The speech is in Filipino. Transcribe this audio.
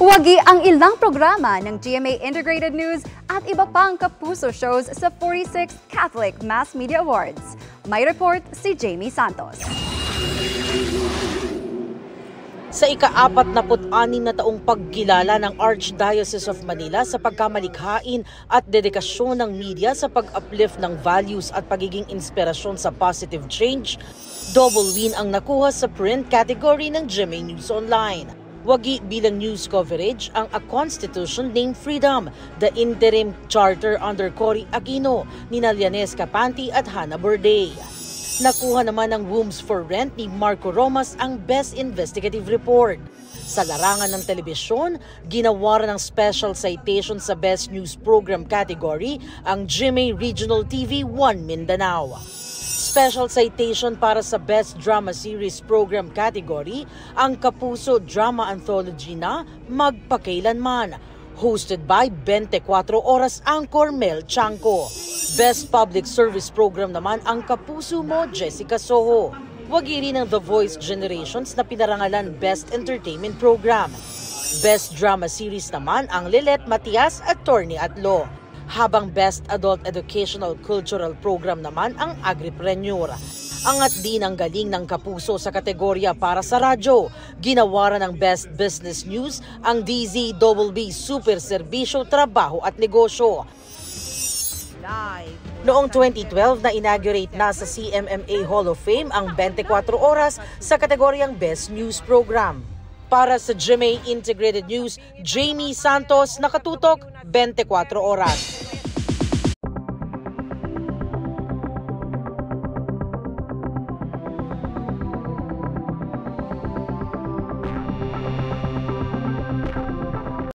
Wagi ang ilang programa ng GMA Integrated News at iba pang kapuso shows sa 46th Catholic Mass Media Awards. May report si Jamie Santos. Sa ika-46 na taong pagkilala ng Archdiocese of Manila sa pagkamalikhain at dedikasyon ng media sa pag-uplift ng values at pagiging inspirasyon sa positive change, double win ang nakuha sa print category ng GMA News Online. Wagi bilang news coverage ang A Constitution Named Freedom, the interim charter under Cory Aquino, nina Lianes Capanti at Hannah Borday. Nakuha naman ng Wombs for Rent ni Marco Romas ang Best Investigative Report. Sa larangan ng telebisyon, ginawaran ng special citation sa Best News Program category ang GMA Regional TV 1 Mindanao. Special citation para sa Best Drama Series Program category ang Kapuso Drama Anthology na Magpakailanman, hosted by 24 Oras anchor Mel Chanco. Best Public Service Program naman ang Kapuso Mo Jessica Soho. Wagi rin ang The Voice Generations na pinarangalan Best Entertainment Program. Best Drama Series naman ang Lilet Matias, Attorney at Law. Habang Best Adult Educational Cultural Program naman ang Agripreneur. Angat din ang galing ng Kapuso sa kategorya para sa radyo. Ginawaran ng Best Business News ang DZBB Super Serbisyo, Trabaho at Negosyo. Noong 2012 na inaugurate na sa CMMA Hall of Fame ang 24 Oras sa kategoryang Best News Program. Para sa GMA Integrated News, Jamie Santos, nakatutok 24 Oras.